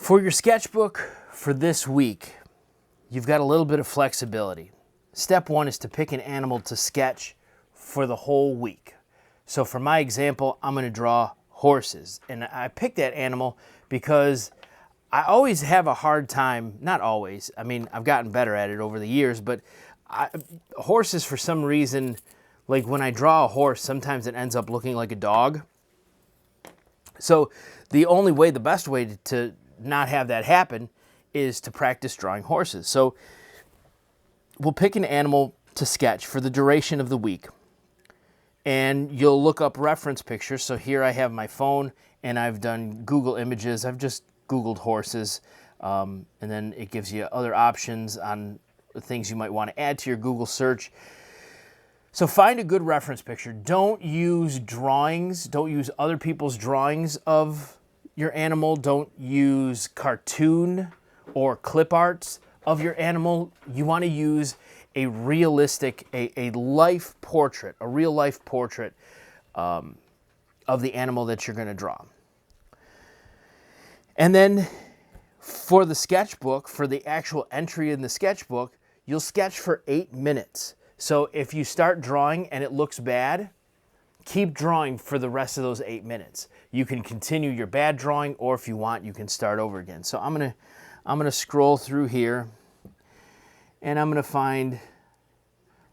For your sketchbook for this week, you've got a little bit of flexibility. Step one is to pick an animal to sketch for the whole week. So for my example, I'm going to draw horses. And I picked that animal because I always have a hard time, not always, I mean, I've gotten better at it over the years, but horses for some reason, like when I draw a horse, sometimes it ends up looking like a dog. So the best way to not have that happen is to practice drawing horses. So we'll pick an animal to sketch for the duration of the week. And you'll look up reference pictures. So here I have my phone and I've done Google Images. I've just Googled horses. And then it gives you other options on the things you might want to add to your Google search. So find a good reference picture. Don't use drawings. Don't use other people's drawings of your animal. Don't use cartoon or clip arts of your animal. You want to use a realistic, a life portrait, a real life portrait of the animal that you're going to draw. And then for the sketchbook, for the actual entry in the sketchbook, you'll sketch for 8 minutes. So if you start drawing and it looks bad, keep drawing for the rest of those 8 minutes. You can continue your bad drawing, or if you want, you can start over again. So I'm gonna scroll through here, and I'm gonna find,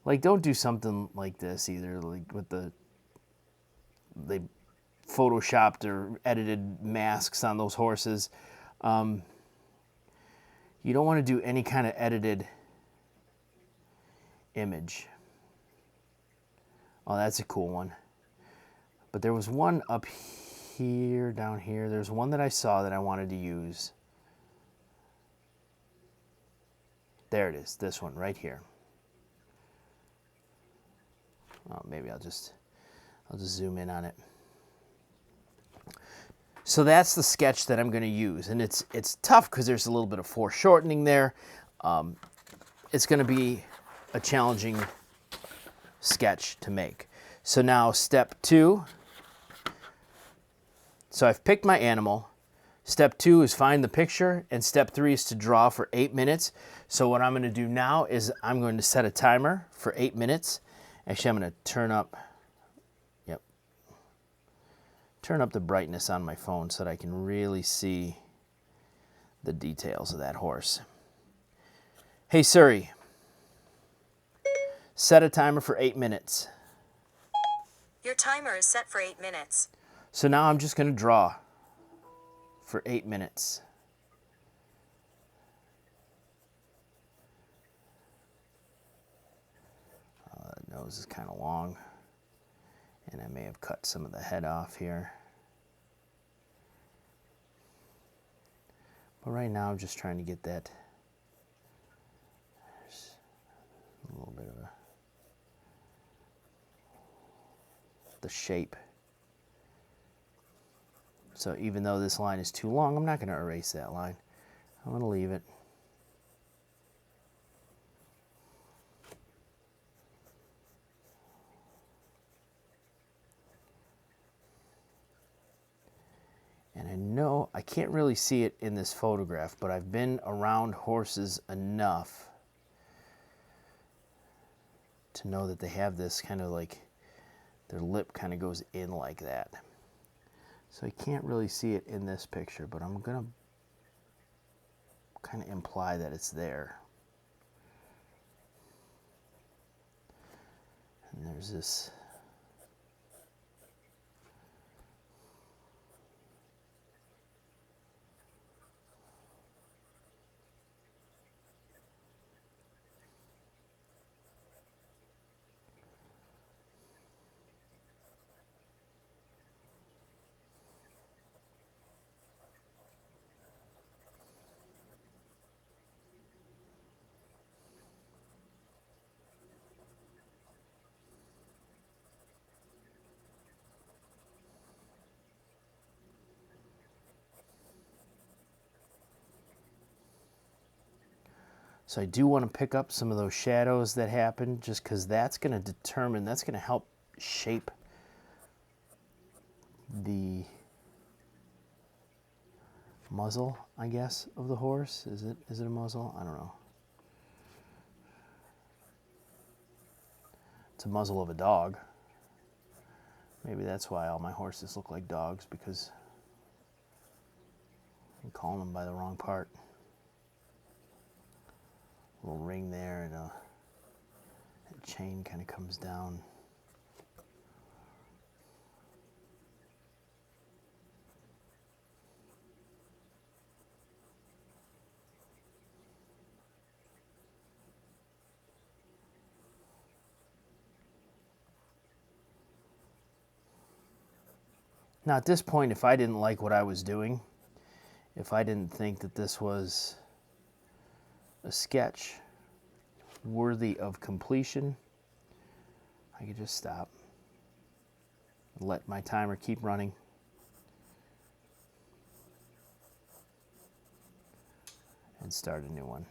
like, don't do something like this either, like with they photoshopped or edited masks on those horses. You don't want to do any kind of edited image. Oh, that's a cool one. But there was one up here, down here. There's one that I saw that I wanted to use. There it is, this one right here. Oh, maybe I'll just zoom in on it. So that's the sketch that I'm going to use, and it's tough because there's a little bit of foreshortening there. It's going to be a challenging sketch to make. So now step 2. So I've picked my animal. Step 2 is find the picture, and step 3 is to draw for 8 minutes. So what I'm going to do now is I'm going to set a timer for 8 minutes. Actually, I'm going to turn up the brightness on my phone so that I can really see the details of that horse. Hey Siri, set a timer for 8 minutes. Your timer is set for 8 minutes. So now I'm just going to draw for 8 minutes. The nose is kind of long, and I may have cut some of the head off here. But right now I'm just trying to get that. There's a little bit of the shape. So even though this line is too long, I'm not going to erase that line. I'm going to leave it. And I know I can't really see it in this photograph, but I've been around horses enough to know that they have this kind of like, their lip kind of goes in like that. So I can't really see it in this picture, but I'm going to kind of imply that it's there. And there's this. So I do want to pick up some of those shadows that happen, just because that's going to determine, that's going to help shape the muzzle, I guess, of the horse. Is it a muzzle? I don't know. It's a muzzle of a dog. Maybe that's why all my horses look like dogs, because I'm calling them by the wrong part. Little ring there, and that chain kind of comes down. Now at this point, if I didn't like what I was doing, if I didn't think that this was a sketch worthy of completion, I could just stop, let my timer keep running, and start a new one.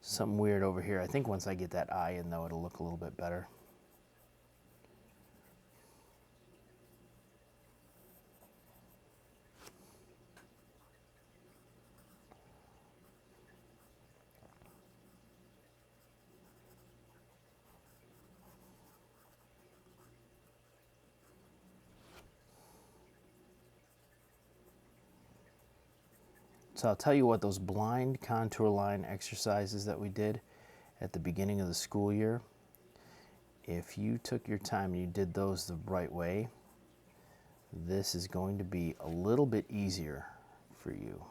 Something weird over here. I think once I get that eye in, though, it'll look a little bit better. So I'll tell you what, those blind contour line exercises that we did at the beginning of the school year, if you took your time and you did those the right way, this is going to be a little bit easier for you.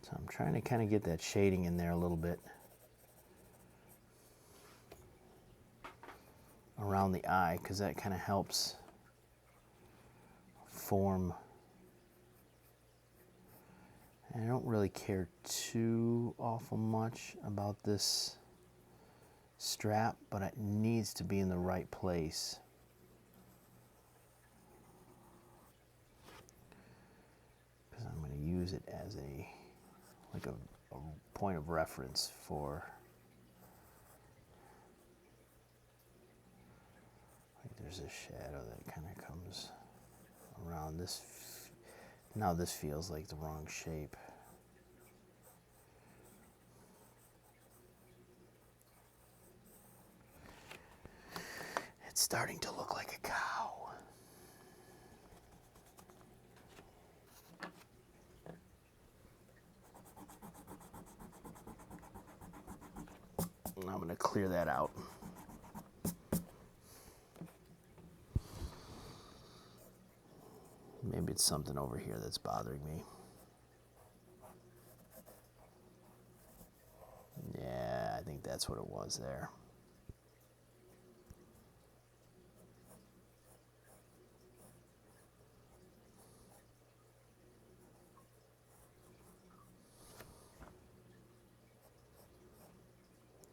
So I'm trying to kind of get that shading in there a little bit around the eye, because that kind of helps form. And I don't really care too awful much about this strap, but it needs to be in the right place. Because I'm going to use it as a point of reference for, like, there's a shadow that kind of comes around this. Now this feels like the wrong shape. It's starting to look like a cow. I'm going to clear that out. Maybe it's something over here that's bothering me. Yeah, I think that's what it was there.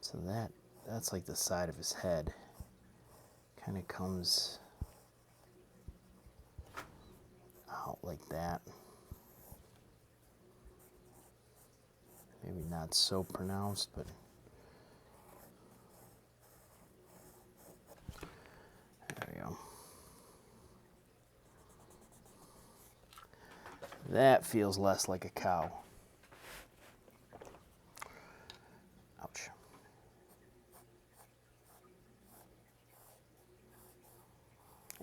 So that's like the side of his head. Kind of comes out like that. Maybe not so pronounced, but there we go. That feels less like a cow. Ouch.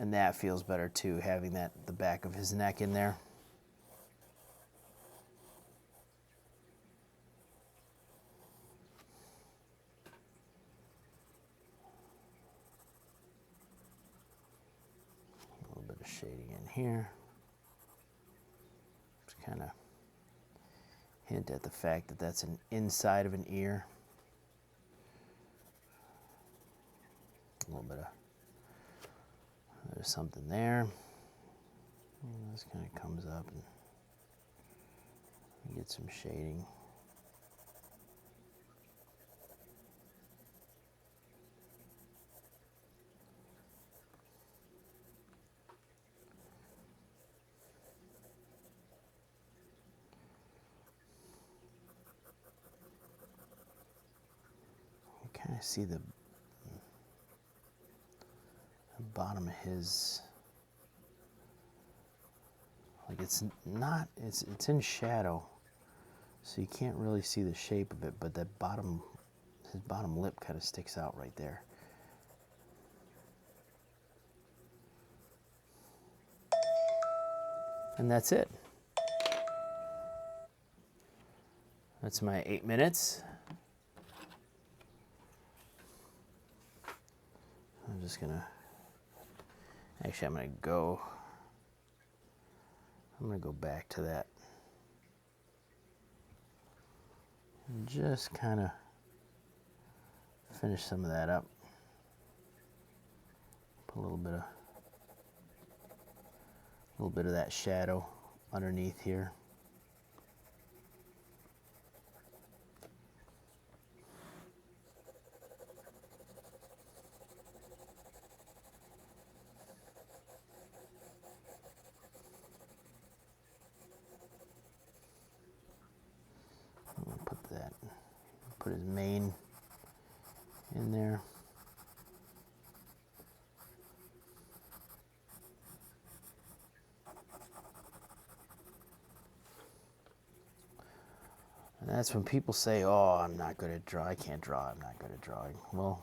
And that feels better too, having the back of his neck in there. A little bit of shading in here. Just kind of hint at the fact that that's an inside of an ear. A little bit of, there's something there. And this kind of comes up and get some shading. You kind of see the bottom of his, like it's not, it's in shadow, so you can't really see the shape of it, but that bottom, his bottom lip kind of sticks out right there. And that's it. That's my 8 minutes. I'm just gonna, actually I'm gonna go back to that and just kind of finish some of that up. Put a little bit of that shadow underneath here. Put his mane in there. And that's when people say, oh, I'm not good at drawing, I can't draw, I'm not good at drawing. Well,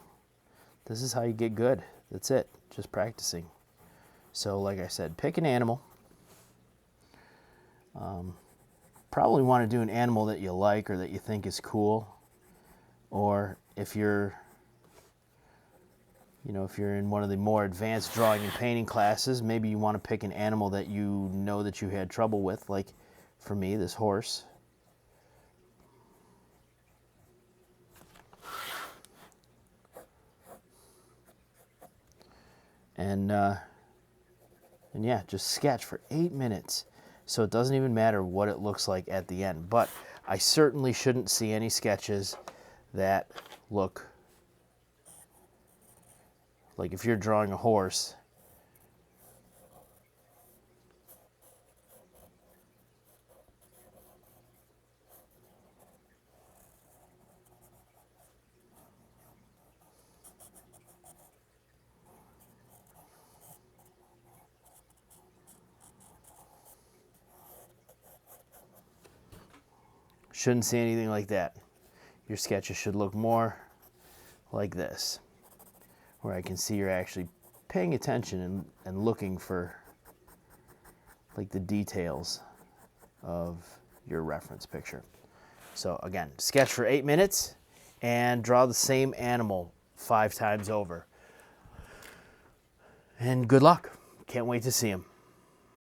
this is how you get good. That's it, just practicing. So like I said, pick an animal. Probably want to do an animal that you like or that you think is cool. Or if you're in one of the more advanced drawing and painting classes, maybe you want to pick an animal that you know that you had trouble with, like for me, this horse. And yeah, just sketch for 8 minutes. So it doesn't even matter what it looks like at the end. But I certainly shouldn't see any sketches that look like, if you're drawing a horse, shouldn't see anything like that. Your sketches should look more like this, where I can see you're actually paying attention and looking for like the details of your reference picture. So again, sketch for 8 minutes and draw the same animal 5 times over. And good luck. Can't wait to see him.